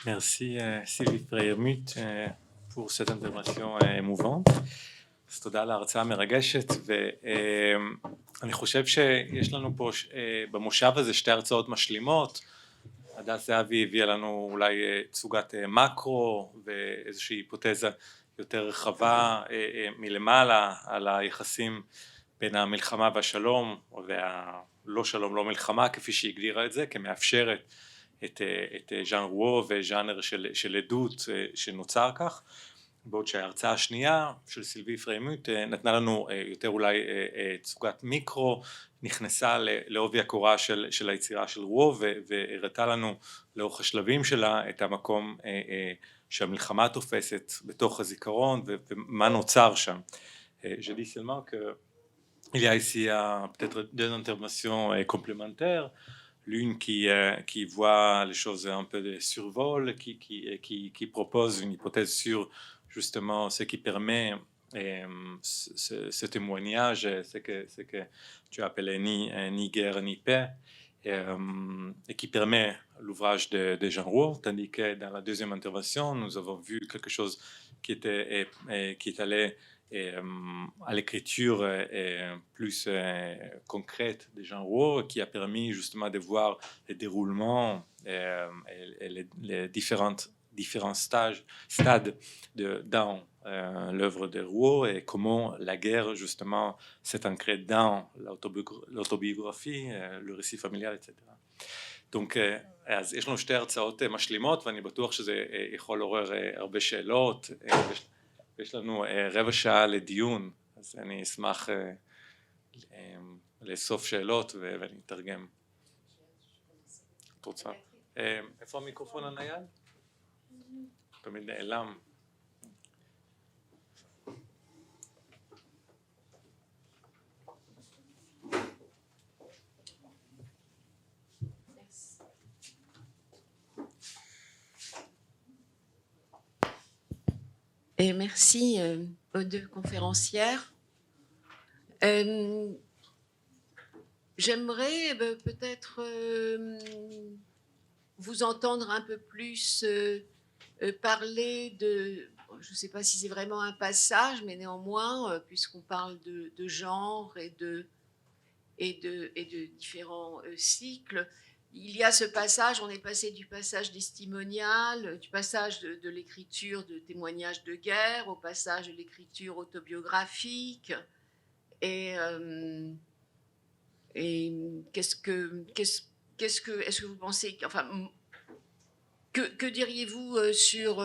Merci סילבי פריירמוט pour cette intervention émouvante. אז תודה על ההרצאה המרגשת, ואני חושב שיש לנו פה במושב הזה שתי הרצאות משלימות. הדס זהבי הביאה לנו אולי תצוגת מקרו ואיזושהי היפותזה יותר רחבה מלמעלה על היחסים בין המלחמה והשלום, והלא שלום לא מלחמה כפי שהגדירה את זה, כמאפשרת את ז'אן רוו וז'אנר של עדות שנוצר כך, בעוד שההרצאה השנייה של סילבי פריירמוט נתנה לנו יותר אולי תצוגת מיקרו, נכנסה לעובי הקורה של היצירה של רוו והראתה לנו לאורך השלבים שלה את המקום שהמלחמה תופסת בתוך הזיכרון ומה נוצר שם. Je dis seulement que il y a ici peut-être deux interventions complémentaires. L'une qui voit les choses un peu de survol, qui propose une hypothèse sur justement ce qui permet ce témoignage, ce que tu as appelé ni guerre ni paix, et qui permet l'ouvrage de Jean Rouault, tandis que dans la deuxième intervention, nous avons vu quelque chose qui est allé à l'écriture plus concrète de Jean Rouault, qui a permis justement de voir le déroulement et les différents stades dans l'œuvre de Rouault, et comment la guerre justement s'est ancrée dans l'autobiographie, le récit familial, etc. Donc, אז יש לנו שתי הרצאות משלימות, ואני בטוח שזה יכול לעורר הרבה שאלות. יש לנו רבע שעה לדיון, אז אני אשמח לאסוף שאלות ואני אתרגם. את רוצה? איפה המיקרופון הנייד? תמיד נעלם. Et merci aux deux conférencières. J'aimerais peut-être vous entendre un peu plus parler de, je ne sais pas si c'est vraiment un passage, mais néanmoins, puisqu'on parle de genre et de différents cycles, il y a ce passage, on est passé du passage testimonial, du passage de l'écriture de témoignages de guerre, au passage de l'écriture autobiographique, et est-ce que vous pensez, enfin, que diriez-vous sur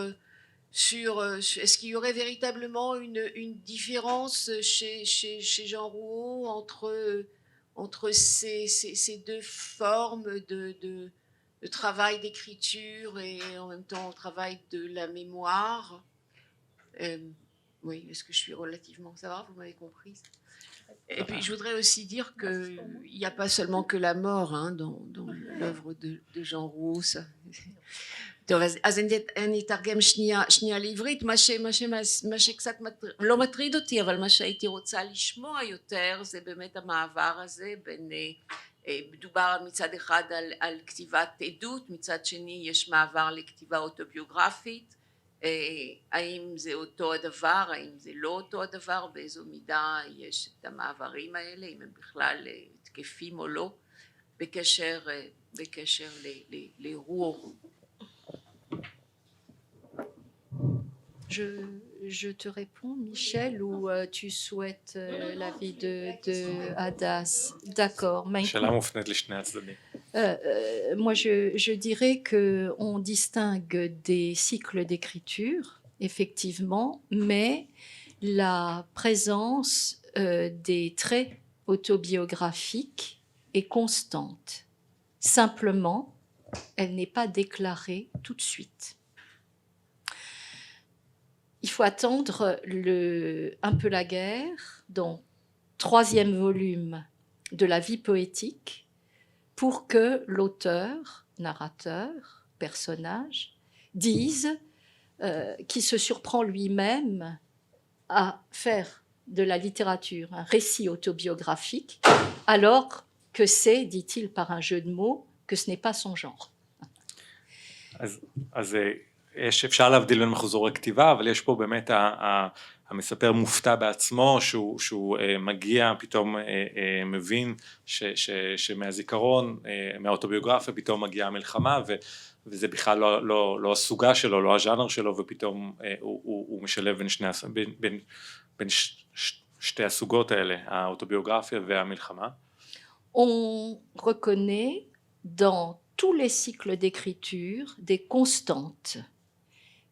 est-ce qu'il y aurait véritablement une différence chez Jean Rouault entre ces deux formes de travail d'écriture et en même temps travail de la mémoire? Oui, est-ce que je suis relativement... Ça va, vous m'avez compris? Et puis je voudrais aussi dire qu'il n'y a pas seulement que la mort dans l'œuvre de Jean Rouault. טוב, אז אני אתרגם שנייה לעברית. מה שקצת לא מטריד אותי, אבל מה שהייתי רוצה לשמוע יותר, זה באמת המעבר הזה בין, מדובר מצד אחד על כתיבת עדות, מצד שני יש מעבר לכתיבה אוטוביוגרפית. האם זה אותו הדבר, האם זה לא אותו הדבר, באיזו מידה יש את המעברים האלה, אם הם בכלל תקפים או לא, בקשר לרוח. Je te réponds, Michel, ou tu souhaites l'avis de Hadas? D'accord. Moi, je dirais qu'on distingue des cycles d'écriture, effectivement, mais la présence des traits autobiographiques est constante. Simplement, elle n'est pas déclarée tout de suite. Il faut attendre un peu la guerre, donc 3e volume de la vie poétique, pour que l'auteur, narrateur, personnage, dise qu'il se surprend lui-même à faire de la littérature un récit autobiographique, alors que c'est, dit-il par un jeu de mots, que ce n'est pas son genre. אז אפשר להבדיל בין מחזורי כתיבה, אבל יש פה באמת המספר מופתע בעצמו, שהוא מגיע, פתאום מבין שמהזיכרון, מהאוטוביוגרפיה, פתאום מגיעה המלחמה, וזה בכלל לא הסוגה שלו, לא הז'אנר שלו, ופתאום הוא משלב בין שתי הסוגות האלה, האוטוביוגרפיה והמלחמה. On reconnaît dans tous les cycles d'écriture des constantes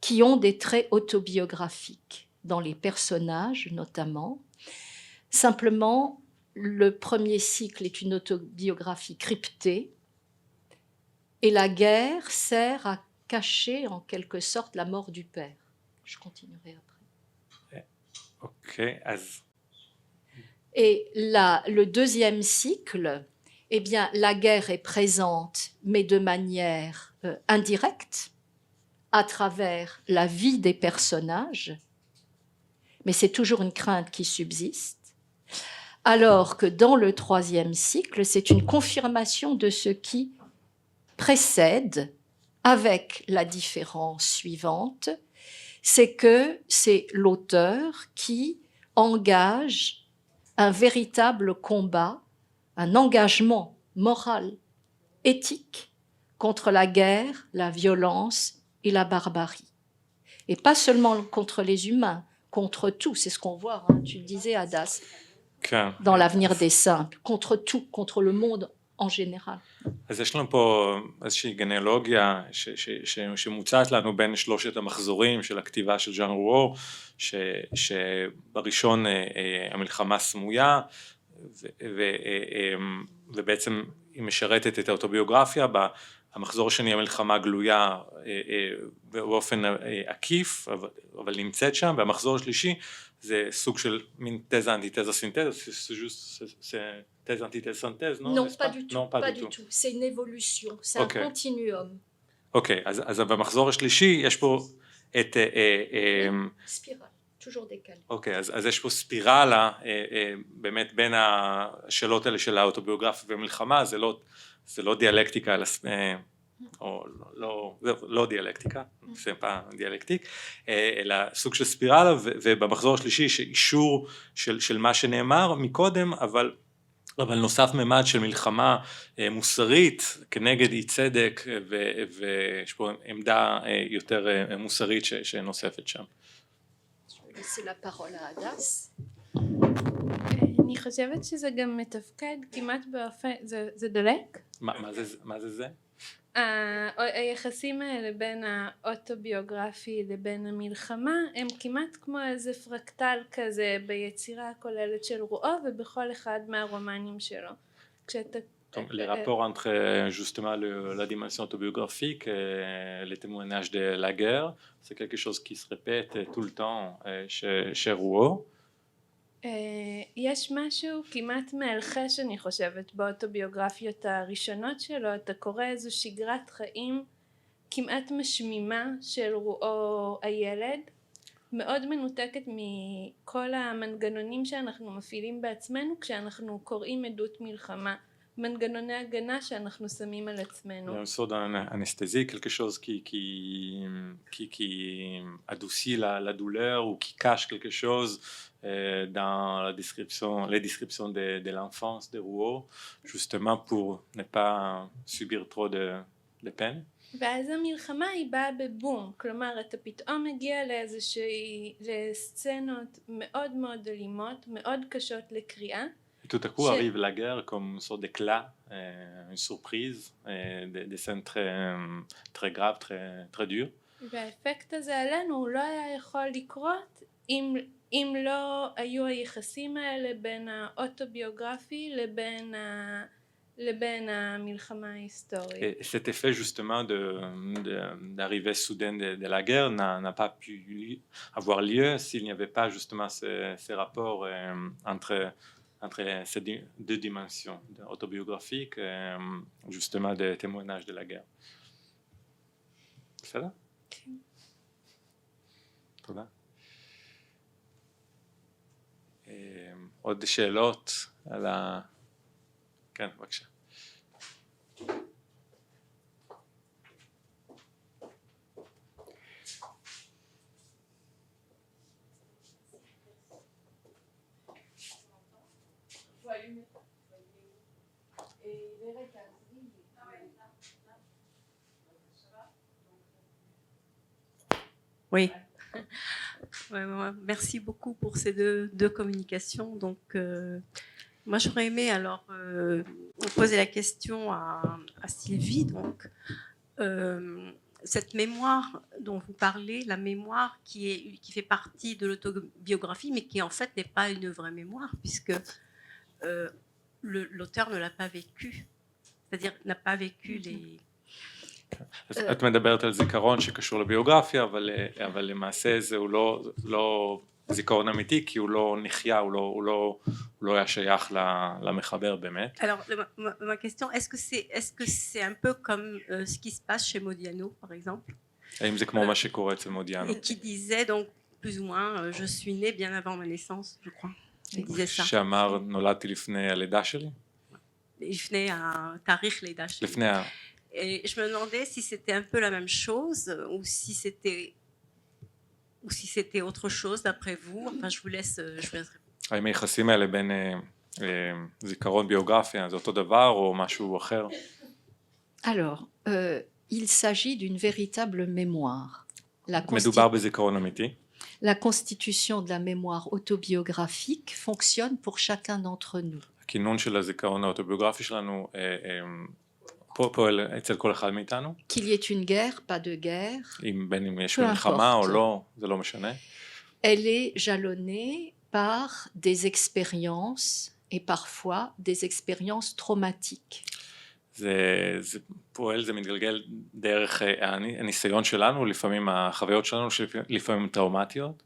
qui ont des traits autobiographiques, dans les personnages notamment. Simplement, le premier cycle est une autobiographie cryptée et la guerre sert à cacher en quelque sorte la mort du père. Je continuerai après. אוקיי, אז... Et le deuxième cycle, eh bien, la guerre est présente, mais de manière indirecte, à travers la vie des personnages, mais c'est toujours une crainte qui subsiste, alors que dans le troisième cycle, c'est une confirmation de ce qui précède, avec la différence suivante, c'est que c'est l'auteur qui engage un véritable combat, un engagement moral, éthique, contre la guerre, la violence et la barbarie. Et pas seulement contre les humains, contre tout, c'est ce qu'on voit, hein, tu le disais Hadas, dans l'avenir des simples, contre tout, contre le monde en général. אז יש לנו פה איזושהי גנאלוגיה שמוצעת לנו בין שלושת המחזורים של הכתיבה של ז'אן רוו, שבראשון המלחמה סמויה, ובעצם היא משרתת את האוטוביוגרפיה, המחזור השני המלחמה גלויה באופן עקיף, אבל נמצאת שם, והמחזור השלישי זה סוג של מין תזה, אנטיתזה, סינתזה, c'est thèse, antithèse, synthèse, non? Non, pas du tout, non, pas du tout. C'est une évolution, c'est un continuum. אוקיי, אז במחזור השלישי יש פה את... ספירל, toujours décalé. אוקיי, אז יש פה ספירלה, באמת בין השאלות האלה של האוטוביוגרפיה ומלחמה, זה לא דיאלקטיקה, או לא דיאלקטיקה, זה פעם דיאלקטיק, אלא סוג של ספירלה, ובמחזור השלישי יש אישור של מה שנאמר מקודם, אבל נוסף ממד של מלחמה מוסרית כנגד אי צדק, ויש פה עמדה יותר מוסרית שנוספת שם. C'est la parole à Hadas. אני חושבת שזה גם מתפקד כמעט באופן, זה דולק? מה זה? היחסים האלה בין האוטוביוגרפי לבין המלחמה הם כמעט כמו איזה פרקטל כזה ביצירה הכוללת של רואו ובכל אחד מהרומנים שלו. Donc, les rapports entre justement la dimension autobiographique et les témoignages de la guerre, c'est quelque chose qui se répète tout le temps chez Rouault. יש משהו כמעט מאלחש אני חושבת באוטוביוגרפיות הראשונות שלו, אתה קורא איזו שגרת חיים כמעט משמימה של רואו הילד, מאוד מנותקת מכל המנגנונים שאנחנו מפעילים בעצמנו כשאנחנו קוראים עדות מלחמה, מנגנוני הגנה שאנחנו שמים על עצמנו. Un sort d'anesthésie, quelque chose qui adoucit la douleur ou qui cache quelque chose dans les descriptions de l'enfance de Rouault, justement pour ne pas subir trop de peine. ואז המלחמה היא באה בבום, כלומר אתה פתאום מגיע לסצנות מאוד מאוד אלימות, מאוד קשות לקריאה. Tout à coup arrive la guerre comme une sorte d'éclat, une surprise, des scènes très graves, très dures. והאפקט הזה עלינו הוא לא היה יכול לקרות אם לא היו היחסים האלה בין האוטוביוגרפי לבין המלחמה ההיסטורית. Et cet effet justement d'arrivée soudaine de la guerre n'a pas pu avoir lieu s'il n'y avait pas justement ces rapports entre ces deux dimensions autobiographiques, justement des témoignages de la guerre. בסדר? כן. תודה. עוד שאלות על ה... כן, בבקשה. Oui. Ouais, merci beaucoup pour ces deux communications. Donc, moi, j'aurais aimé alors poser la question à Sylvie. Donc, cette mémoire dont vous parlez, la mémoire qui fait partie de l'autobiographie, mais qui en fait n'est pas une vraie mémoire, puisque l'auteur ne l'a pas vécu. C'est-à-dire n'a pas vécu les... אז את מדברת על זיכרון שקשור לביוגרפיה, אבל למעשה זה הוא לא זיכרון אמיתי, כי הוא לא נחיה, הוא לא היה שייך למחבר באמת. Alors, ma question, est-ce que c'est un peu comme ce qui se passe chez Modiano, par exemple? האם זה כמו מה שקורה אצל מודיאנו? Et qui disait donc plus ou moins, je suis né bien avant ma naissance, je crois. Il disait ça. שאמר נולדתי לפני הלידה שלי? לפני התאריך לידה שלי. לפני ה... Et je me demandais si c'était un peu la même chose ou si c'était autre chose d'après vous. Enfin, je vous laisse répondre. האם היחסים האלה בין זיכרון ביוגרפיה זה אותו דבר או משהו אחר? Alors, il s'agit d'une véritable mémoire. מדובר בזיכרון אמיתי. La constitution de la mémoire autobiographique fonctionne pour chacun d'entre nous. הכינון של הזיכרון האוטוביוגרפי שלנו פועל אצל כל אחד מאיתנו. Qu'il y ait une guerre, pas de guerre. בין אם יש מלחמה או לא, זה לא משנה. Elle est jalonnée par des expériences et parfois des expériences traumatiques. זה פועל, זה מתגלגל דרך הניסיון שלנו, לפעמים החוויות שלנו שלפעמים טראומטיות.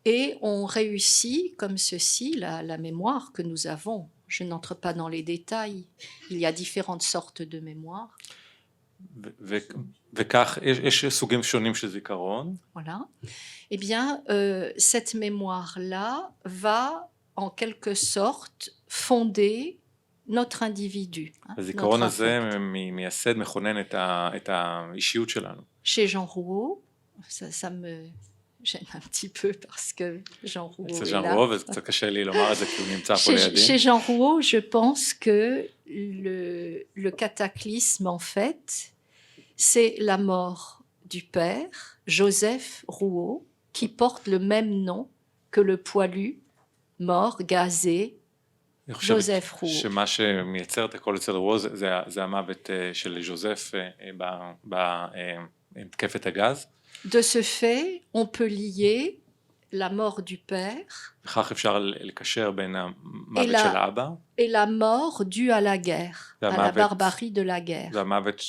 Et on réussit comme ceci la mémoire que nous avons. Je n'entre pas dans les détails. Il y a différentes sortes de mémoire. וכך, יש סוגים שונים של זיכרון. Voilà. Eh bien, cette mémoire-là va en quelque sorte fonder notre individu. הזיכרון הזה מייסד, מכונן את האישיות שלנו. Chez Jean Rouault, ça me gêne un petit peu parce que Jean Rouault est là. וזה קצת קשה לי לומר את זה כי הוא נמצא פה לידי. Chez Jean Rouault, je pense que le cataclysme, en fait, c'est la mort du père, Joseph Rouault, qui porte le même nom que le poilu, mort, gazé, Joseph Rouault. שמה שמייצר את הכל אצל רוו זה המוות של ז'וזף בתקפת הגז. De ce fait, on peut lier la mort du père וכך אפשר לקשר בין המוות של האבא et la mort due à la guerre, à la barbarie de la guerre. זה המוות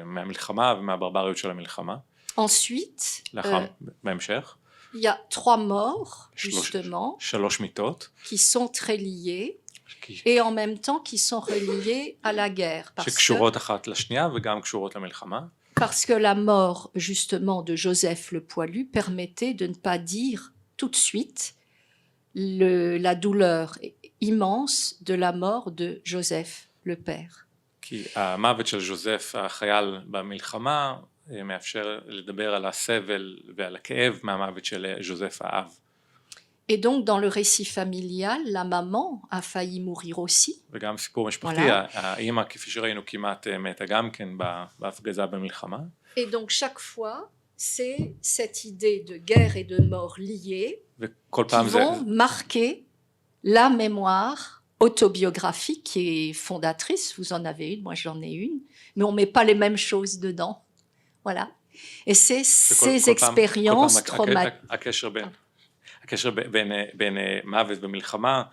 מהמלחמה ומהברבריות של המלחמה. Ensuite, בהמשך, il y a 3 morts, justement, 3 מיתות, qui sont très liées et en même temps qui sont reliées à la guerre. שקשורות אחת לשנייה וגם קשורות למלחמה. Parce que la mort, justement, de Joseph le Poilu permettait de ne pas dire tout de suite la douleur immense de la mort de Joseph le père. כי המוות של ז'וזף החייל במלחמה מאפשר לדבר על הסבל ועל הכאב מהמוות של ז'וזף האב. Et donc, dans le récit familial, la maman a failli mourir aussi. וגם סיפור משפחתי, האמא כפי שראינו כמעט מתה גם כן בהפגזה במלחמה. Et donc, chaque fois, c'est cette idée de guerre et de mort liée qui vont marquer la mémoire autobiographique qui est fondatrice. Vous en avez une, moi j'en ai une, mais on ne met pas les mêmes choses dedans. Voilà. Et c'est ces expériences traumatiques. הקשר בין מוות במלחמה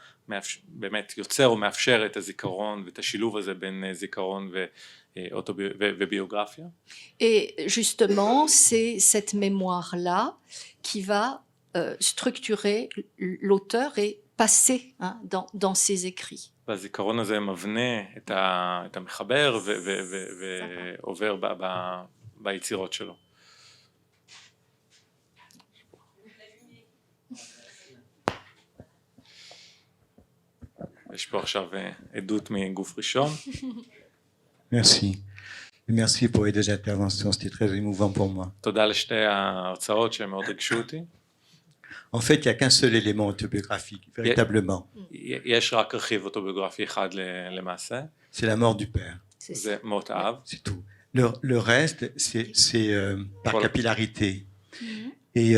באמת יוצר או מאפשר את הזיכרון ואת השילוב הזה בין זיכרון וביוגרפיה. Et justement, c'est cette mémoire-là qui va structurer l'auteur et passer dans ses écrits. והזיכרון הזה מבנה את המחבר ועובר ביצירות שלו. יש פה עכשיו עדות מגוף ראשון. Merci. Merci pour les 2 interventions, c'était très émouvant pour moi. תודה לשתי ההרצאות שהן מאוד ריגשו אותי. En fait, il n'y a qu'un seul élément autobiographique, véritablement. יש רק רכיב אוטוביוגרפי אחד למעשה. C'est la mort du père. זה מות האב. C'est tout. Le reste, c'est par Voilà. capillarité. Et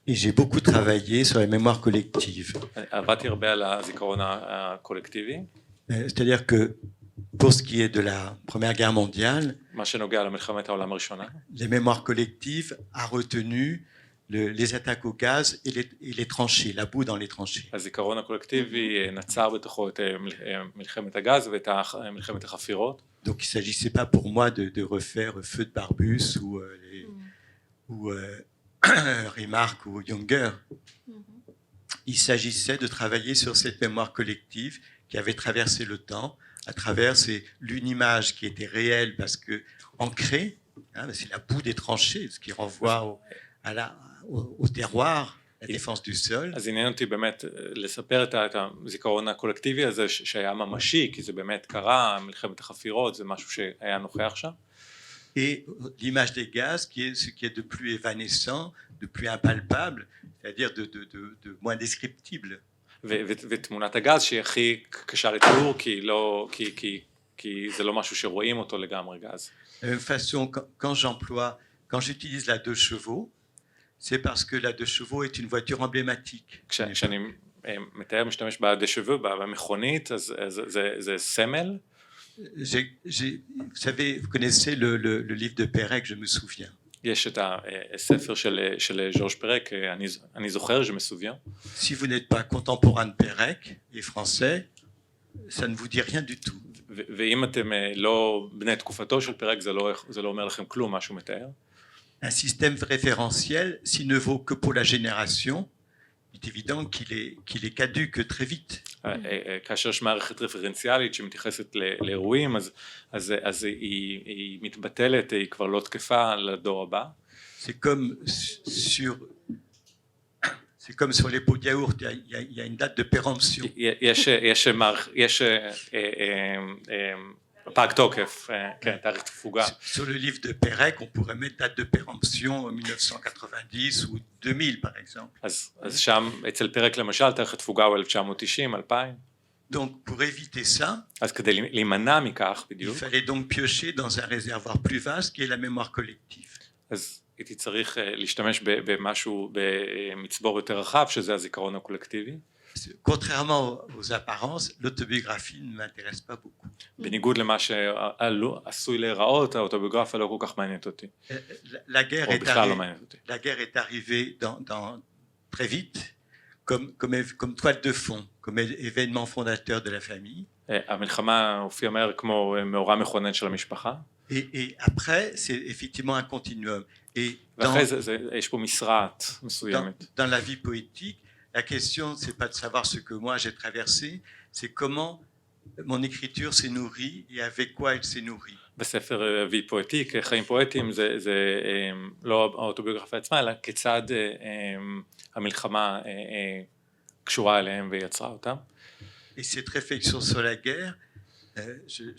j'ai beaucoup travaillé sur la mémoire collective. עבדתי הרבה על הזיכרון הקולקטיבי, C'est-à-dire que pour ce qui est de la Première Guerre mondiale, מה שנוגע למלחמת העולם הראשונה. les mémoires collectives a retenu les attaques au gaz et les tranchées, la boue dans les tranchées. הזיכרון הקולקטיבי נצר בתוכו את מלחמת הגז ואת מלחמת החפירות. Donc il ne s'agissait pas pour moi de refaire Feu de Barbus ou Remarque ou Younger. Il s'agissait de travailler sur cette mémoire collective qui avait traversé le temps à travers l'une image qui était réelle parce que ancrée, hein, c'est la boue des tranchées, ce qui renvoie au terroir, la défense du sol. אז עניין אותי באמת לספר את הזיכרון הקולקטיבי הזה שהיה ממשי, כי זה באמת קרה, מלחמת החפירות, זה משהו שהיה נוכח שם. Et l'image des gaz qui est ce qui est de plus évanescent, de plus impalpable, c'est-à-dire de moins descriptible. ותמונת הגז שהיא הכי קשה לתיאור, כי זה לא משהו שרואים אותו לגמרי גז. De la même façon, quand j'utilise la 2 chevaux, c'est parce que la 2 chevaux est une voiture emblématique. כשאני מתאר משתמש בדשבו, במכונית, אז זה סמל. Vous savez, vous connaissez le livre de Pérec, je me souviens. יש את הספר של ז'ורז' פרק, אני זוכר, je me souviens. Si vous n'êtes pas contemporain de Pérec et français, ça ne vous dit rien du tout. ואם אתם לא בני תקופתו של פרק, זה לא אומר לכם כלום, מה שהוא מתאר. Un système référentiel, s'il ne vaut que pour la génération, il est évident qu'il est caduque très vite. כאשר יש מערכת רפרנציאלית שמתייחסת לאירועים, אז היא מתבטלת, היא כבר לא תקפה לדור הבא. C'est comme sur les pots de yaourt, il y a une date de péremption. יש פג תוקף, כן, תאריך תפוגה. Sur le livre de Pérec, on pourrait mettre date de péremption 1990 ou 2000 par exemple. אז שם, אצל פרק למשל, תאריך התפוגה הוא 1990, 2000. Donc pour éviter ça, אז כדי להימנע מכך il בדיוק, fallait donc piocher dans un réservoir plus vaste qui est la mémoire collective. אז הייתי צריך להשתמש במשהו, במצבור יותר רחב, שזה הזיכרון הקולקטיבי. Contrairement aux apparences, l'autobiographie ne m'intéresse pas beaucoup. בניגוד למה שעשוי להיראות, האוטוביוגרפיה לא כל כך מעניינת אותי, La guerre או est בכלל לא arrivée, מעניינת אותי. la guerre est arrivée très vite comme toile de fond, comme événement fondateur de la famille. המלחמה הופיעה מהר כמו מאורע מכונן של המשפחה, Et après, c'est effectivement un continuum. Et ואחרי זה יש פה משרעת מסוימת. dans la vie poétique, la question, c'est pas de savoir ce que moi j'ai traversé, c'est comment mon écriture s'est nourrie et avec quoi elle s'est nourrie. בספר וי פואטי, חיים פואטיים, זה לא האוטוביוגרפיה עצמה, אלא כיצד המלחמה קשורה אליהם ויצרה אותם. Et cette réflexion sur la guerre,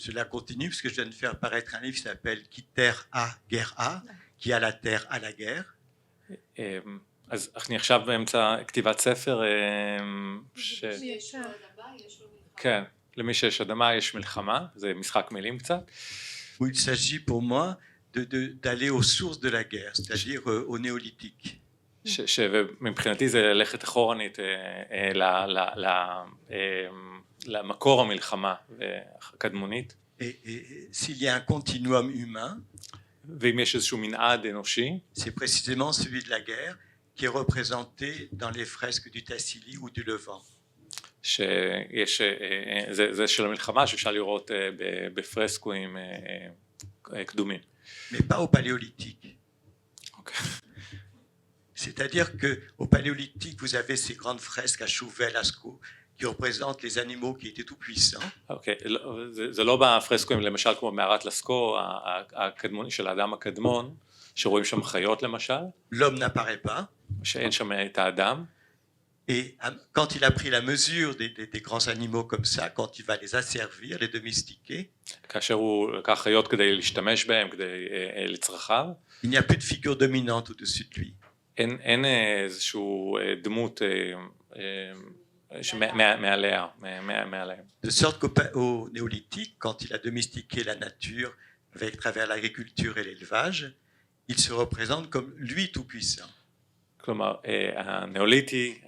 je la continue parce que je viens de faire paraître un livre qui s'appelle Qui terre a, guerre a, qui a la terre à la guerre. אז אני עכשיו באמצע כתיבת ספר, כן, למי שיש אדמה יש מלחמה, זה משחק מילים קצת. Où il s'agit pour moi d'aller aux sources de la guerre, c'est-à-dire au néolithique. שמבחינתי זה ללכת אחורנית למקור המלחמה הקדמונית. Et s'il y a un continuum humain, ואם יש איזשהו מנעד אנושי, c'est précisément celui de la guerre qui est représenté dans les fresques du Tassili ou du Levant. שיש, זה של המלחמה שאפשר לראות בפרסקויים קדומים. Mais pas au paléolithique. Okay. C'est-à-dire qu'au paléolithique, vous avez ces grandes fresques à Chauvel, à Lascaux, qui représentent les animaux qui étaient tout puissants. אוקיי, זה לא בפרסקויים, למשל כמו מערת לסקו, הקדמוני של האדם הקדמון, שרואים שם חיות למשל. L'homme n'apparaît pas. שאין שם את האדם. Et quand il a pris la mesure des grands animaux comme ça, quand il va les asservir, les domestiquer, כאשר הוא לקח חיות כדי להשתמש בהם, כדי לצרכיו, il n'y a plus de figure dominante au-dessus de lui. אין איזשהו דמות מעליהם. De sorte qu'au néolithique, quand il a domestiqué la nature avec travers l'agriculture et l'élevage, il se représente comme lui tout-puissant. כלומר, הנאוליטי,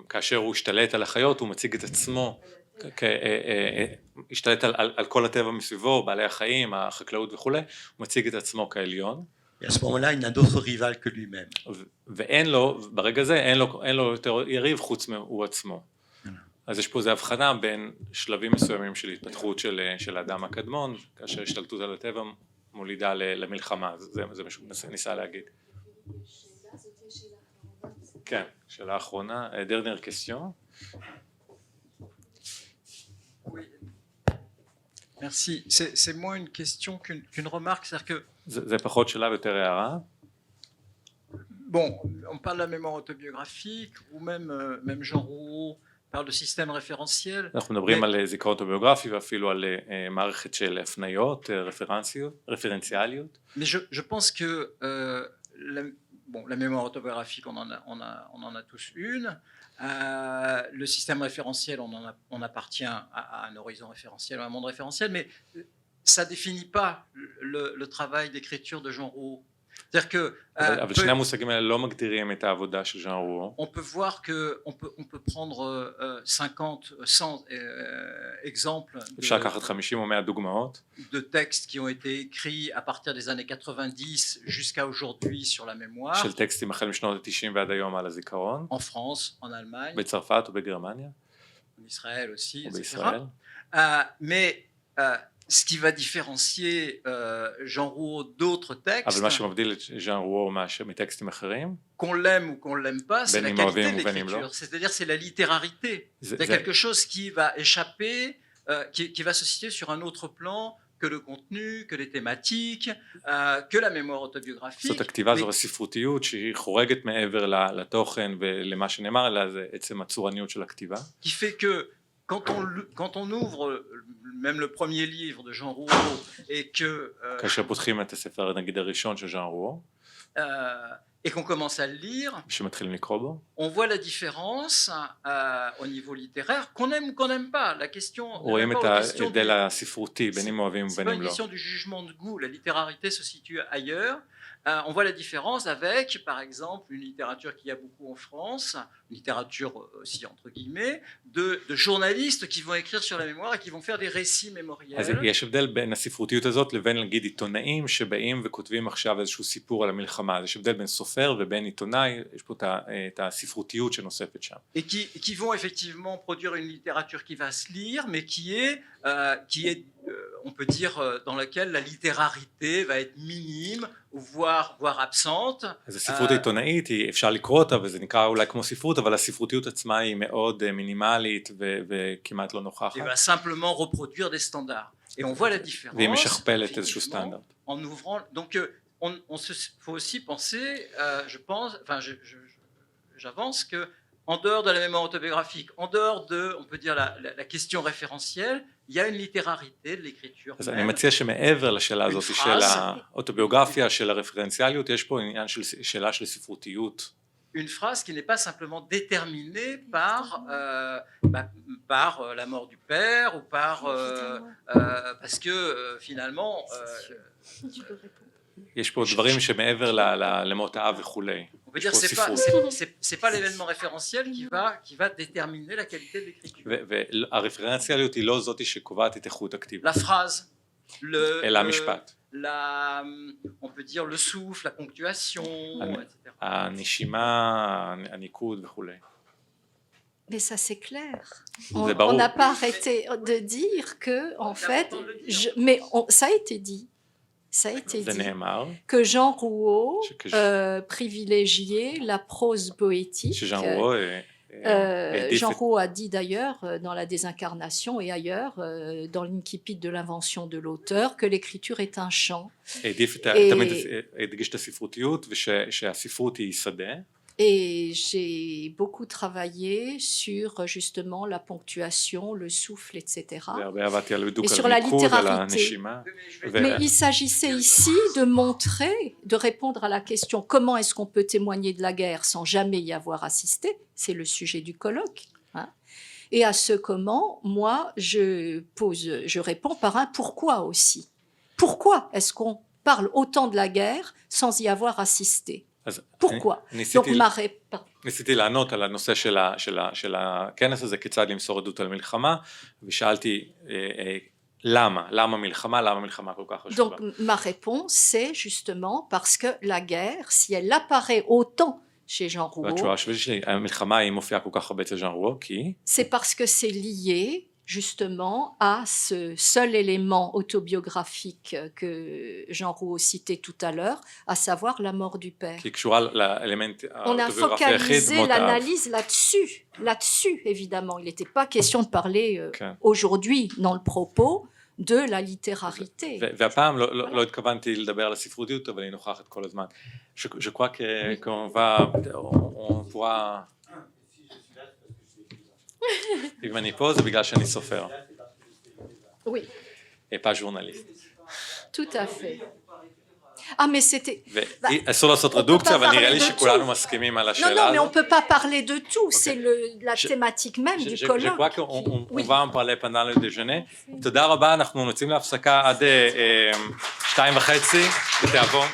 כאשר הוא השתלט על החיות, הוא מציג את עצמו, השתלט על כל הטבע מסביבו, בעלי החיים, החקלאות וכו', הוא מציג את עצמו כעליון. Et à ce moment-là, il n'a d'autre rival que lui-même. ואין לו, ברגע זה, אין לו יותר יריב חוץ מהוא עצמו. אז יש פה איזו הבחנה בין שלבים מסוימים של התפתחות של האדם הקדמון, כאשר השתלטות על הטבע מולידה למלחמה, זה מה שהוא ניסה להגיד. כן, שאלה אחרונה, dernière question. Oui. Merci. C'est moins une question qu'une remarque, c'est-à-dire que זה פחות שלב, יותר הערה. bon, on parle de la mémoire autobiographique, ou même Jean Rouault parle de système référentiel. אנחנו מדברים על זיכרון אוטוביוגרפי ואפילו על מערכת של הפניות, רפרנציאליות. Mais je pense que la mémoire autobiographique, on en a tous une. Le système référentiel, on appartient à un horizon référentiel, à un monde référentiel, mais ça ne définit pas le travail d'écriture de Jean Rouault. C'est-à-dire que אבל שני המושגים האלה לא מגדירים את העבודה של ז'אן רוו. on peut voir que on peut prendre 50, 100 exemples אפשר לקחת 50 או 100 דוגמאות. de textes qui ont été écrits à partir des années 90 jusqu'à aujourd'hui sur la mémoire. של טקסטים החל משנות ה-90 ועד היום על הזיכרון. En France, en Allemagne, בצרפת או בגרמניה. en Israël aussi, או etc. בישראל. Mais ce qui va différencier Jean Rouault d'autres textes, אבל מה שמבדיל את ז'אן רוו מטקסטים אחרים, qu'on l'aime ou qu'on ne l'aime pas, c'est la Ben qualité Imavim de ou Ben l'écriture. Imlo. C'est-à-dire c'est la littérarité. C'est quelque chose qui va échapper, qui va se situer sur un autre plan que le contenu, que les thématiques, que la mémoire autobiographique. זאת הכתיבה, Mais זו הספרותיות שהיא חורגת מעבר לתוכן ולמה שנאמר, אלא זה עצם הצורניות של הכתיבה. qui fait que quand on ouvre même le premier livre de Jean Rouault et que כאשר פותחים את הספר נגיד הראשון של ז'אן רוו, et qu'on commence à le lire, שמתחילים לקרוא בו, on voit la différence au niveau littéraire, qu'on aime ou qu'on n'aime pas. La question, רואים את ההבדל הספרותי בין אם אוהבים c'est ובין pas אם une לא. question du jugement de goût. La littérarité se situe ailleurs. On voit la différence avec, par exemple, une littérature qu'il y a beaucoup en France, une littérature aussi entre guillemets, de journalistes qui vont écrire sur la mémoire et qui vont faire des récits mémoriels. אז יש הבדל בין הספרותיות הזאת לבין נגיד עיתונאים שבאים וכותבים עכשיו איזשהו סיפור על המלחמה. יש הבדל בין סופר ובין עיתונאי, יש פה את הספרותיות שנוספת שם. Et qui vont effectivement produire une littérature qui va se lire, mais qui est on peut dire, dans laquelle la littérarité va être minime, voire absente. אז הספרות העיתונאית, אפשר לקרוא אותה וזה נקרא אולי כמו ספרות, אבל הספרותיות עצמה היא מאוד מינימלית וכמעט לא נוכחת. Et va simplement reproduire des standards. Et on voit la différence. והיא משכפלת איזשהו סטנדרט. En ouvrant, donc faut aussi penser, je pense, enfin j'avance que en dehors de la mémoire autobiographique, en dehors de, on peut dire la question référentielle, il y a une littérarité de l'écriture. אז אני מציע שמעבר לשאלה הזאת של האוטוביוגרפיה, של הרפרנציאליות, יש פה עניין של שאלה של ספרותיות. Une phrase qui n'est pas simplement déterminée par la mort du père ou parce que finalement יש פה דברים שמעבר למות האב וכולי. on peut dire c'est pas l'événement référentiel qui va déterminer la qualité de l'écriture. והרפרנציאליות היא לא זאת שקובעת את איכות הכתיבה. La phrase, אלא המשפט. on peut dire le souffle, la ponctuation, etc. הנשימה, הניקוד וכולי. Mais ça c'est clair. C'est On n'a pas arrêté de dire que, en fait, ça a été dit. Ça a été זה dit נאמר, que Jean Rouault privilégiait la prose poétique. שז'אן רוו Jean Rouault a dit d'ailleurs dans La Désincarnation et ailleurs dans l'incipit de l'invention de l'auteur que l'écriture est un chant. תמיד הדגיש את הספרותיות ושהספרות היא שדה. Et j'ai beaucoup travaillé sur justement la ponctuation, le souffle, etc. Et sur la littérarité. Mais il s'agissait ici de montrer, de répondre à la question comment est-ce qu'on peut témoigner de la guerre sans jamais y avoir assisté. C'est le sujet du colloque. Hein. Et à ce comment, moi, je réponds par un pourquoi aussi. pourquoi est-ce qu'on parle autant de la guerre sans y avoir assisté? אז Pourquoi? Donc ניסיתי- ma réponse. ניסיתי לענות על הנושא של הכנס הזה, כיצד למסור עדות על מלחמה, ושאלתי למה מלחמה, למה מלחמה כל כך חשובה. Donc ma réponse, c'est justement parce que la guerre, si elle apparaît autant chez Jean Rouault, והתשובה שלי, המלחמה היא מופיעה כל כך הרבה אצל ז'אן רואו, כי c'est parce que c'est lié justement à ce seul élément autobiographique que Jean Rouault citait tout à l'heure, à savoir la mort du père. כי היא קשורה לאלמנט On a האוטוביוגרפי היחיד, focalisé מות האב. l'analyse là-dessus, évidemment. Il n'était pas question de parler כן. aujourd'hui dans le propos de la littérarité. והפעם לא התכוונתי לדבר על הספרותיות, אבל היא נוכחת כל הזמן. Je crois qu'on va, on pourra... אם אני פה זה בגלל שאני סופר, Oui, et pas journaliste. tout à fait. Ah, mais c'était... ואסור לעשות on peut רדוקציה, pas אבל נראה parler לי de שכולנו tout. מסכימים על Non, השאלה non, mais on הזאת. ne peut pas parler de tout. C'est la Je- thématique même du Je colloque. crois qu'on Oui. va en parler pendant le déjeuner. תודה רבה, אנחנו יוצאים להפסקה עד 2:30 בתיאבון.